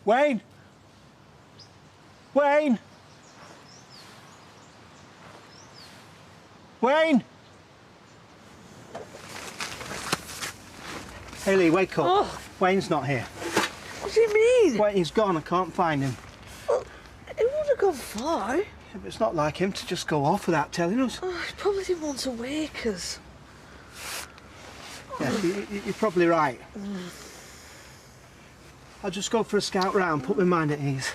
Wayne! Wayne! Wayne! Hayley, wake up. Oh. Wayne's not here. What do you mean? Wayne, he's gone. I can't find him. Well, he wouldn't have gone far. Yeah, but it's not like him to just go off without telling us. Oh, he probably didn't want to wake us. Yeah, you're probably right. I'll just go for a scout round, put my mind at ease.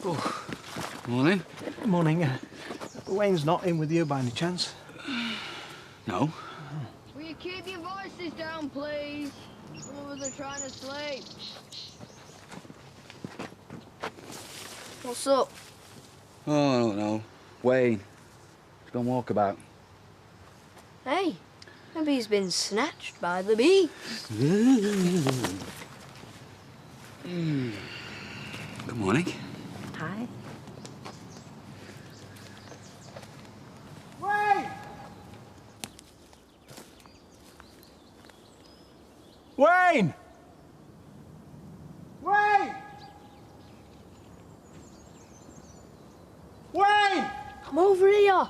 Oh. Morning. Morning. Wayne's not in with you by any chance? No. Will you keep your voices down, please? Some of us are trying to sleep. What's up? Oh, I don't know. Wayne. He's gone walkabout. Hey, maybe he's been snatched by the beast. Good morning. Hi. Wayne! Wayne! Wayne! Wayne! I'm over here.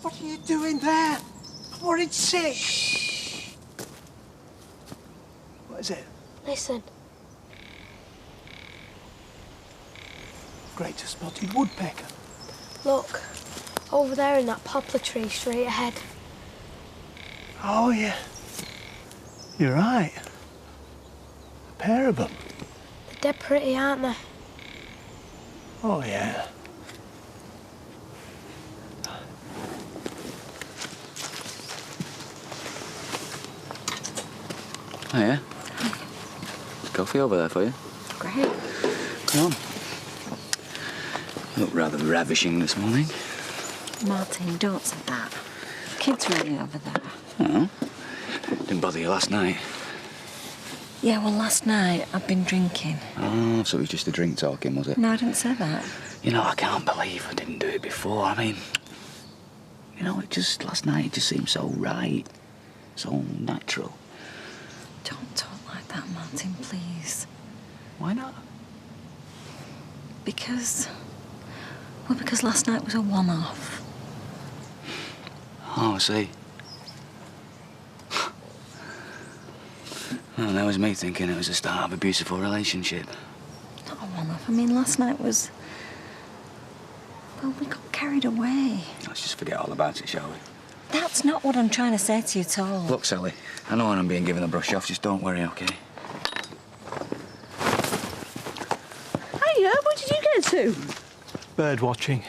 What are you doing there? I'm worried sick. Shh. What is it? Listen. Great spotted woodpecker. Look, over there in that poplar tree straight ahead. Oh, yeah. You're right. A pair of them. They're dead pretty, aren't they? Oh, yeah. Oh, yeah? There's coffee over there for you. Great. Come on. You look rather ravishing this morning. Martin, don't say that. Kids running over there. Oh. Didn't bother you last night. Yeah, well, last night I've been drinking. Oh, so it was just a drink talking, was it? No, I didn't say that. You know, I can't believe I didn't do it before. I mean, you know, last night it just seemed so right. So natural. Don't talk like that, Martin, please. Why not? Because last night was a one-off. Oh, I see. Well, that was me thinking it was the start of a beautiful relationship. Not a one-off. I mean, last night was... Well, we got carried away. Let's just forget all about it, shall we? That's not what I'm trying to say to you at all. Look, Sally, I know when I'm being given a brush off, just don't worry, OK? Hiya, what did you get to? Bird watching.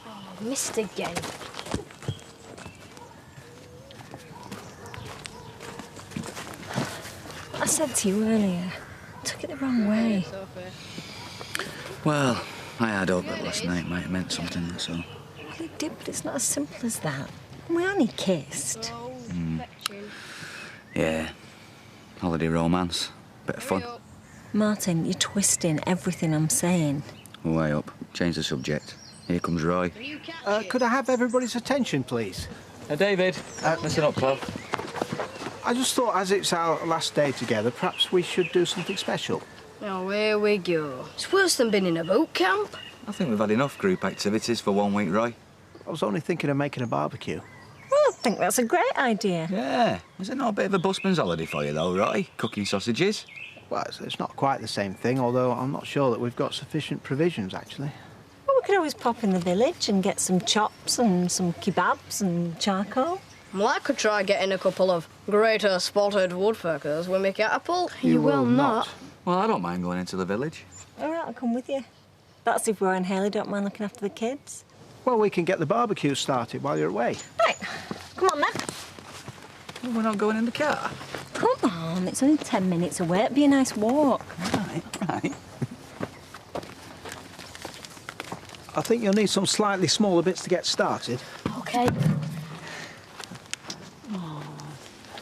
Oh, missed again. I said to you earlier, I took it the wrong way. Well, I had hoped that last night might have meant something, that's all. Well, it did, but it's not as simple as that. We only kissed. Yeah. Holiday romance. Bit of fun. Martin, you're twisting everything I'm saying. Way up. Change the subject. Here comes Roy. Could I have everybody's attention, please? David. Listen up, Club. I just thought, as it's our last day together, perhaps we should do something special. Oh, here we go. It's worse than being in a boot camp. I think we've had enough group activities for 1 week, Roy. I was only thinking of making a barbecue. Well, I think that's a great idea. Yeah. Is it not a bit of a busman's holiday for you, though, Roy? Cooking sausages? Well, it's not quite the same thing, although I'm not sure that we've got sufficient provisions, actually. Well, we could always pop in the village and get some chops and some kebabs and charcoal. Well, I could try getting a couple of greater spotted woodpeckers when we catapult. You will not. Well, I don't mind going into the village. All right, I'll come with you. That's if Roy and Hayley don't mind looking after the kids. Well, we can get the barbecue started while you're away. Right, come on then. Well, we're not going in the car. Come on, it's only 10 minutes away. It'd be a nice walk. Right. I think you'll need some slightly smaller bits to get started. OK.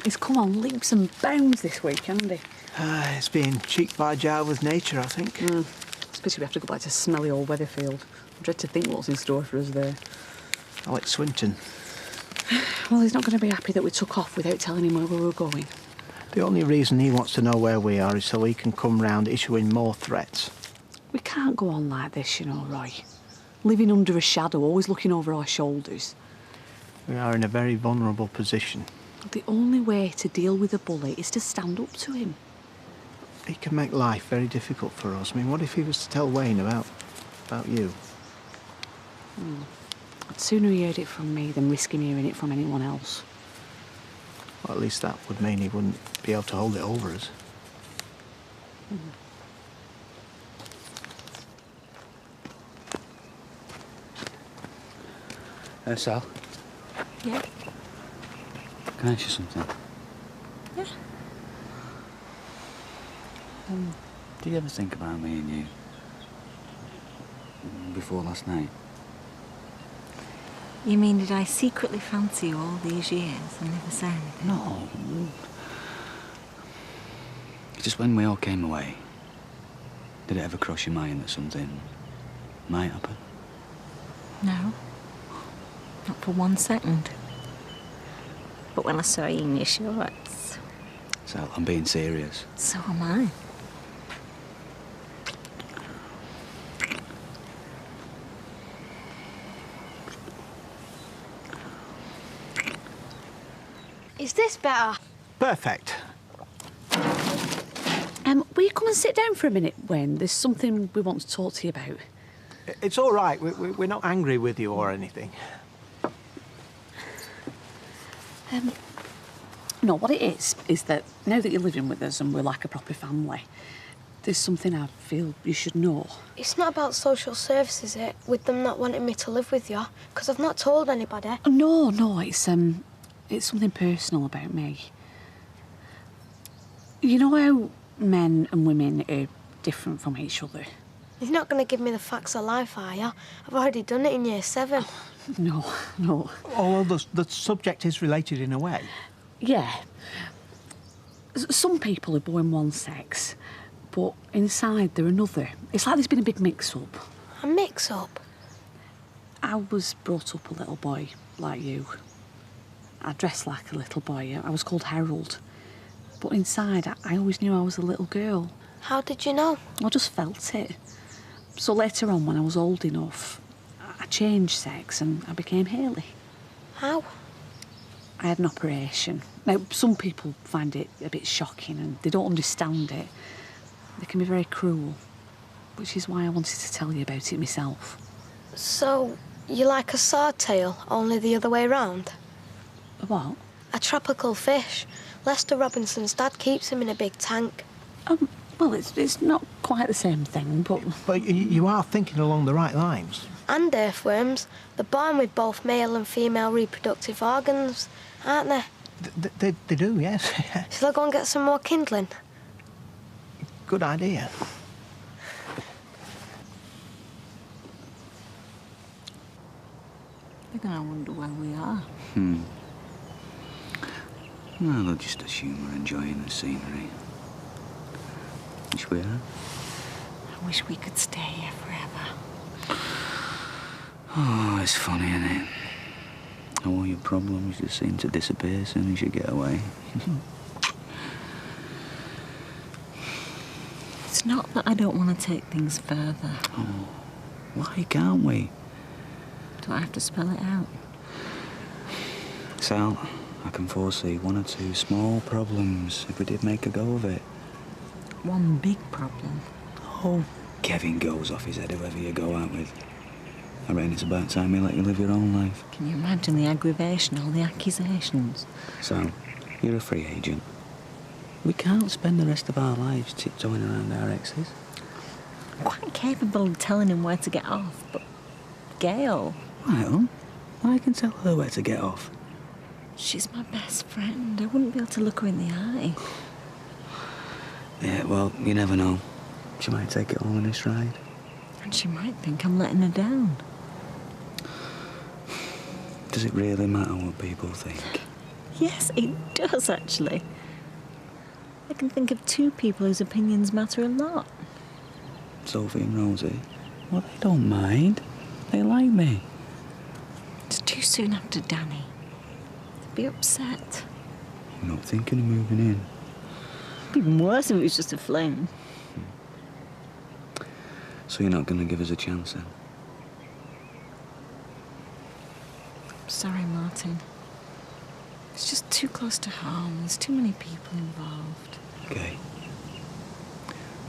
He's come on leaps and bounds this week, hasn't he? It's being cheek by jowl with nature, I think. Especially we have to go back to smelly old Weatherfield. I dread to think what's in store for us there. Alex Swinton. Well, he's not going to be happy that we took off without telling him where we were going. The only reason he wants to know where we are is so he can come round issuing more threats. We can't go on like this, you know, Roy. Living under a shadow, always looking over our shoulders. We are in a very vulnerable position. The only way to deal with a bully is to stand up to him. He can make life very difficult for us. I mean, what if he was to tell Wayne about you? I'd sooner he heard it from me than risk him hearing it from anyone else. Well, at least that would mean he wouldn't be able to hold it over us. Sal, Yeah? can I ask you something? Yeah. Do you ever think about me and you? Before last night? You mean, did I secretly fancy you all these years and never say anything? No. Just when we all came away, did it ever cross your mind that something might happen? No. Not for 1 second. But when I saw you in your shorts, Sal, I'm being serious. so am I. Is this better? Perfect. Will you come and sit down for a minute, Wayne? There's something we want to talk to you about. It's all right. We're not angry with you or anything. No, what it is that now that you're living with us and we're like a proper family, there's something I feel you should know. It's not about social service, is it? With them not wanting me to live with you? Because I've not told anybody. No, it's something personal about me. You know how men and women are different from each other? You're not going to give me the facts of life, are you? I've already done it in year 7. No. Although the subject is related in a way. Yeah. Some people are born one sex, but inside they're another. It's like there's been a big mix-up. A mix-up? I was brought up a little boy, like you. I dressed like a little boy. I was called Harold. But inside, I always knew I was a little girl. How did you know? I just felt it. So later on, when I was old enough, I changed sex and I became Hayley. How? I had an operation. Now, some people find it a bit shocking and they don't understand it. They can be very cruel, which is why I wanted to tell you about it myself. So, you're like a swordtail, only the other way round? A what? A tropical fish. Lester Robinson's dad keeps him in a big tank. Well, it's not quite the same thing, but... But you are thinking along the right lines. And earthworms. They're born with both male and female reproductive organs, aren't they? They do, yes. Shall I go and get some more kindling? Good idea. They're gonna wonder where we are. Well, they'll just assume we're enjoying the scenery. Which we are. I wish we could stay here forever. Oh, it's funny, isn't it? All your problems just seem to disappear as soon as you get away. It's not that I don't want to take things further. Oh, why can't we? Do I have to spell it out? Sal, I can foresee 1 or 2 small problems if we did make a go of it. One big problem. Oh, Kevin goes off his head whoever you go out with. I reckon it's about time you let you live your own life. Can you imagine the aggravation, all the accusations? Sal, you're a free agent. We can't spend the rest of our lives tiptoeing around our exes. I'm quite capable of telling him where to get off, but Gail... Well, I can tell her where to get off. She's my best friend. I wouldn't be able to look her in the eye. Yeah, well, you never know. She might take it all in a stride. And she might think I'm letting her down. Does it really matter what people think? Yes, it does, actually. I can think of two people whose opinions matter a lot. Sophie and Rosie. Well, they don't mind. They like me. It's too soon after Danny. They'd be upset. I'm not thinking of moving in. It'd be even worse if it was just a fling. So you're not going to give us a chance then? Sorry, Martin. It's just too close to home. There's too many people involved. Okay.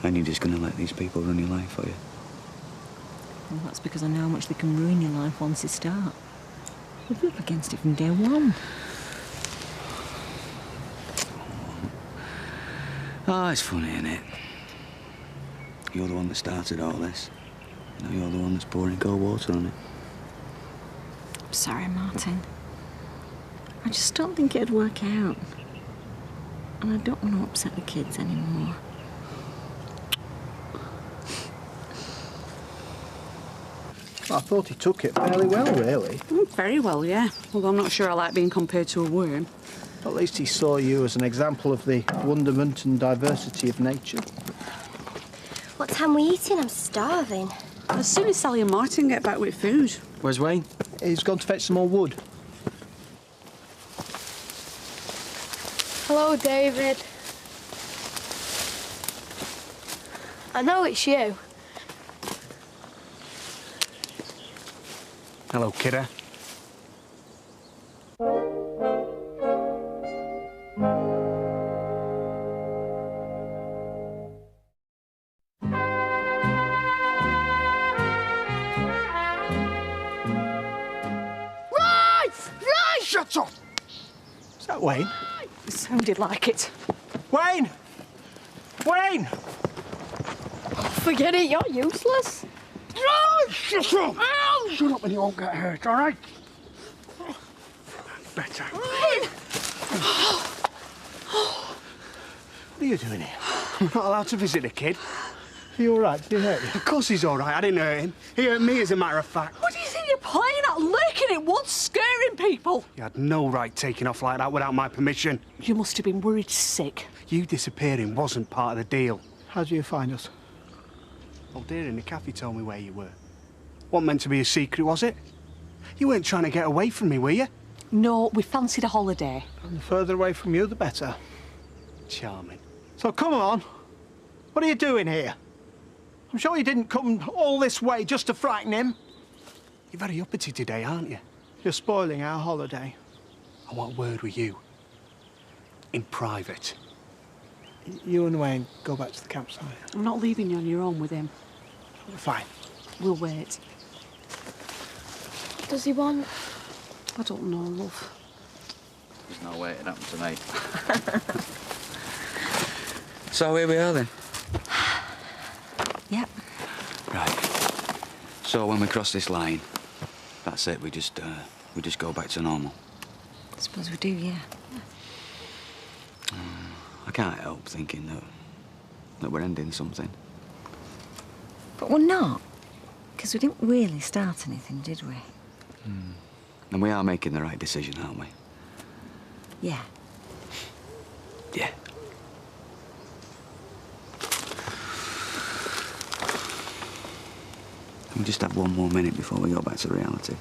And you're just going to let these people run your life for you? Well, that's because I know how much they can ruin your life once you start. We'll be up against it from day one. Oh, it's funny, isn't it? You're the one that started all this. Now you're the one that's pouring cold water on it. I'm sorry, Martin. I just don't think it'd work out. And I don't want to upset the kids anymore. I thought he took it fairly well, really. Very well, yeah. Although I'm not sure I like being compared to a worm. At least he saw you as an example of the wonderment and diversity of nature. What time are we eating? I'm starving. As soon as Sally and Martin get back with food. Where's Wayne? He's gone to fetch some more wood. Hello, David. I know it's you. Hello, kidder. Shut up! Is that Wayne? It sounded like it. Wayne! Wayne! Forget it, you're useless. Shut up! Shut up and you won't get hurt, all right? Better. What are you doing here? I'm not allowed to visit a kid. Are you all right? Did he hurt you? Of course he's all right. I didn't hurt him. He hurt me, as a matter of fact. What do you think you're playing at? Lurking in woods, scaring people? You had no right taking off like that without my permission. You must have been worried sick. You disappearing wasn't part of the deal. How do you find us? Old dear in the cafe told me where you were. Wasn't meant to be a secret, was it? You weren't trying to get away from me, were you? No, we fancied a holiday. And the further away from you, the better. Charming. So come on. What are you doing here? I'm sure you didn't come all this way just to frighten him. You're very uppity today, aren't you? You're spoiling our holiday. I want a word with you. In private. You and Wayne go back to the campsite. I'm not leaving you on your own with him. Fine. We'll wait. What does he want? I don't know, love. There's no way it happened to me. So here we are then. Yep. Right. So when we cross this line, that's it. We just go back to normal. I suppose we do, yeah. I can't help thinking that we're ending something. But we're not. Because we didn't really start anything, did we? And we are making the right decision, aren't we? Yeah. Yeah. Can we just have one more minute before we go back to reality?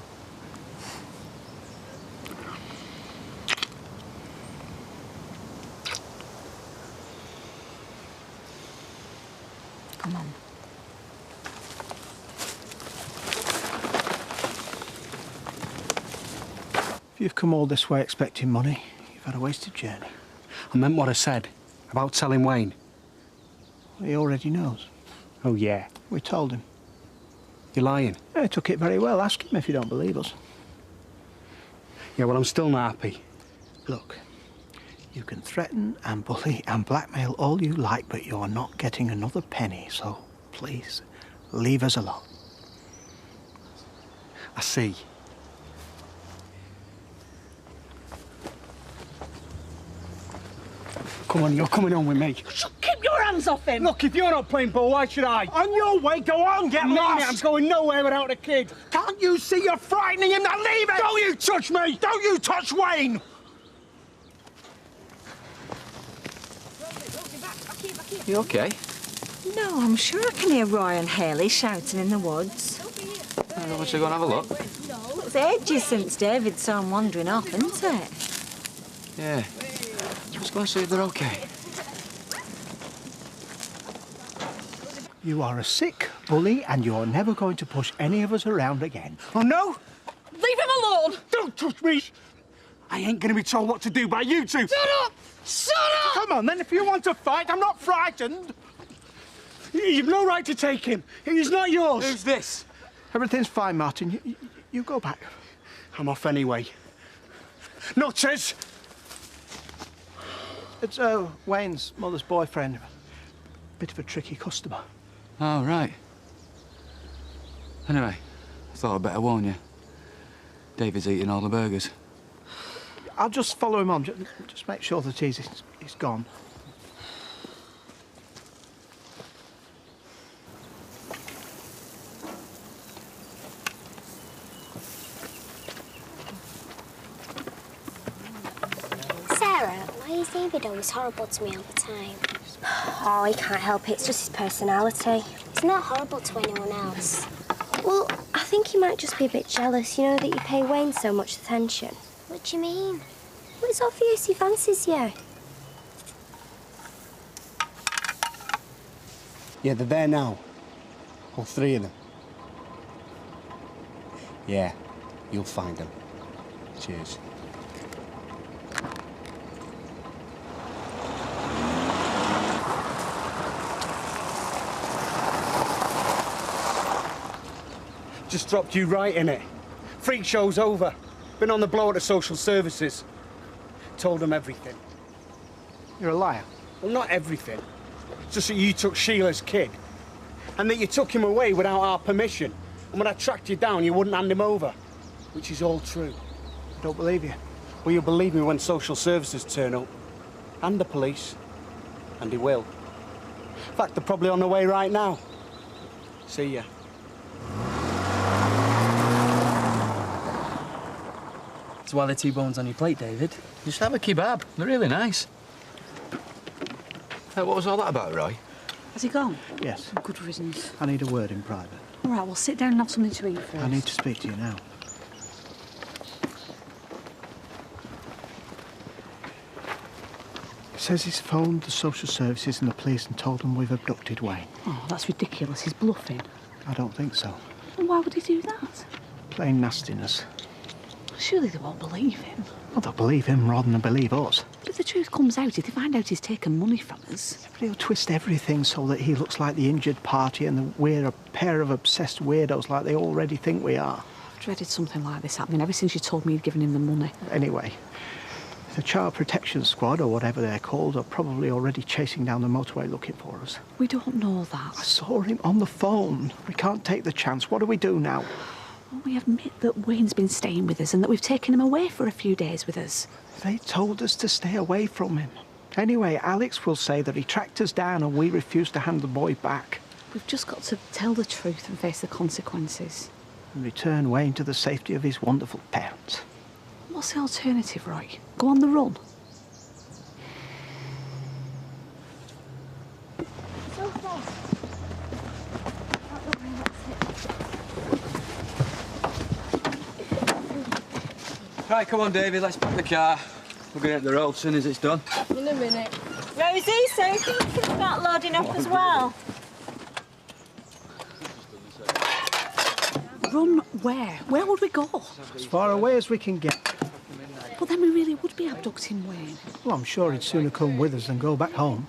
Come on. If you've come all this way expecting money, you've had a wasted journey. I meant what I said about telling Wayne. He already knows. Oh, yeah. We told him. You're lying. Yeah, he took it very well. Ask him if you don't believe us. Yeah, well, I'm still not happy. Look, you can threaten and bully and blackmail all you like, but you're not getting another penny, so please, leave us alone. I see. Come on, you're coming on with me. Keep your hands off him! Look, if you're not playing ball, why should I? On your way, go on, get lost! I'm going nowhere without a kid. Can't you see you're frightening him? Now leave it! Don't you touch me! Don't you touch Wayne! You okay? No, I'm sure I can hear Roy and Haley shouting in the woods. I want to go and have a look. It's ages since David saw them wandering off, isn't it? Yeah. Let's go and see if they're okay. You are a sick bully and you're never going to push any of us around again. Oh, no? Leave him alone! Don't touch me! I ain't gonna be told what to do by you two. Shut up! Shut up! Come on, then, if you want to fight, I'm not frightened. You've no right to take him. He's not yours. Who's this? Everything's fine, Martin. You go back. I'm off anyway. Nutters! It's Wayne's mother's boyfriend. Bit of a tricky customer. Oh, right. Anyway, I thought I'd better warn you. David's eating all the burgers. I'll just follow him on. Just make sure that he's gone. Sarah, why is David always horrible to me all the time? Oh, he can't help it. It's just his personality. He's not horrible to anyone else. Well, I think he might just be a bit jealous, you know, that you pay Wayne so much attention. What do you mean? Well, it's obvious he fancies you. Yeah, they're there now. All three of them. Yeah, you'll find them. Cheers. Just dropped you right in it. Freak show's over. Been on the blow at the social services. Told them everything. You're a liar. Well, not everything. Just that you took Sheila's kid. And that you took him away without our permission. And when I tracked you down, you wouldn't hand him over. Which is all true. I don't believe you. Well, you'll believe me when social services turn up. And the police. And they will. In fact, they're probably on the way right now. See ya. So why are the T-bones on your plate, David? Just have a kebab. They're really nice. What was all that about, Roy? Has he gone? Yes. Good riddance. I need a word in private. All right, well, sit down and have something to eat first. I need to speak to you now. He says he's phoned the social services and the police and told them we've abducted Wayne. Oh, that's ridiculous. He's bluffing. I don't think so. Well, why would he do that? Plain nastiness. Surely they won't believe him. Well, they'll believe him rather than believe us. But if the truth comes out, if they find out he's taken money from us... But he'll twist everything so that he looks like the injured party and that we're a pair of obsessed weirdos like they already think we are. I've dreaded something like this happening ever since you told me you'd given him the money. Anyway, the Child Protection Squad, or whatever they're called, are probably already chasing down the motorway looking for us. We don't know that. I saw him on the phone. We can't take the chance. What do we do now? Well, we admit that Wayne's been staying with us and that we've taken him away for a few days with us. They told us to stay away from him. Anyway, Alex will say that he tracked us down and we refused to hand the boy back. We've just got to tell the truth and face the consequences. And return Wayne to the safety of his wonderful parents. What's the alternative, Roy? Go on the run? Right, come on, David, let's pack the car. We're going up the road as soon as it's done. In a minute. Rosie, so you can start loading up as well. Run where? Where would we go? As far away as we can get. Well, then we really would be abducting Wayne. Well, I'm sure he'd sooner come with us than go back home.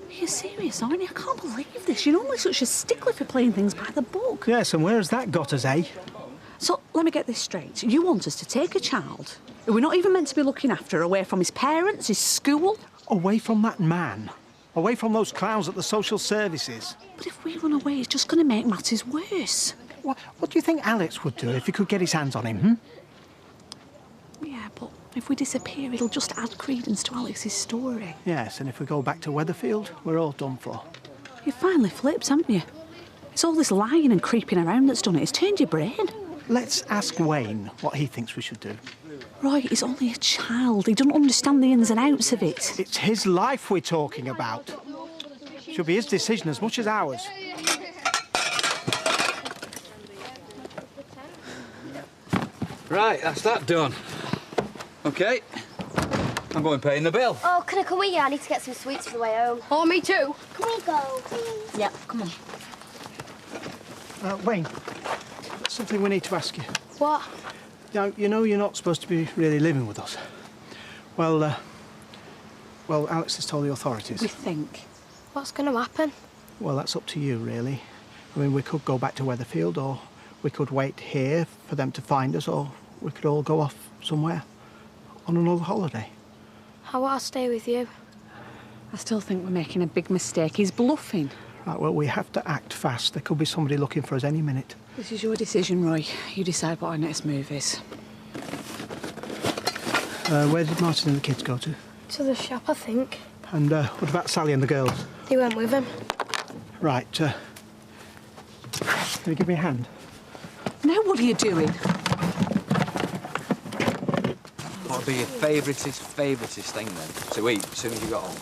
You're serious, aren't you? I can't believe this. You're normally such a stickler for playing things by the book. Yes, and where's that got us, eh? So, let me get this straight. You want us to take a child who we're not even meant to be looking after away from his parents, his school? Away from that man. Away from those clowns at the social services. But if we run away, it's just going to make matters worse. What do you think Alex would do if he could get his hands on him, Yeah, but if we disappear, it'll just add credence to Alex's story. Yes, and if we go back to Weatherfield, we're all done for. You finally flipped, haven't you? It's all this lying and creeping around that's done it. It's turned your brain. Let's ask Wayne what he thinks we should do. Roy, he's only a child. He doesn't understand the ins and outs of it. It's his life we're talking about. Should be his decision as much as ours. Right, that's that done. OK. I'm going paying the bill. Oh, can I come with you? I need to get some sweets for the way home. Oh, me too. Can we go, please? Yeah, come on. Wayne, something we need to ask you. What? Now, you know you're not supposed to be really living with us. Well, Alex has told the authorities. We think. What's going to happen? Well, that's up to you, really. I mean, we could go back to Weatherfield, or we could wait here for them to find us, or we could all go off somewhere on another holiday. I want to stay with you. I still think we're making a big mistake. He's bluffing. Right, well, we have to act fast. There could be somebody looking for us any minute. This is your decision, Roy. You decide what our next move is. Where did Martin and the kids go to? To the shop, I think. And what about Sally and the girls? They went with him. Right, can you give me a hand? Now what are you doing? What would be your favouriteest thing then to eat as soon as you got home?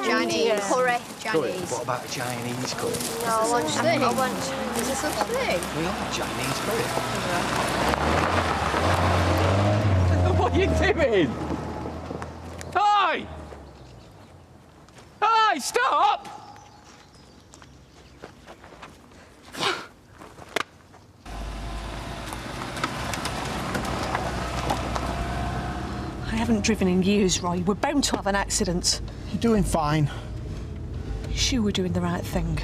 Chinese. Curry. Chinese. What about a Chinese curry? No, I want thing. I want Is there such thing? We are Chinese curry. What are you doing? Hey! Hey, stop! I haven't driven in years, Roy. We're bound to have an accident. You're doing fine. You sure we're doing the right thing?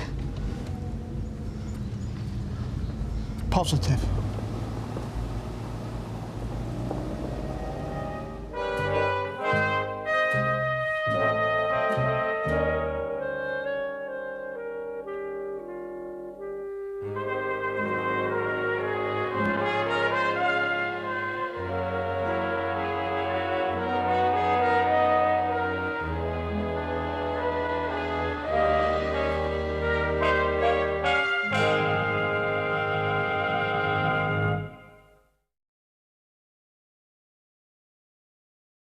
Positive.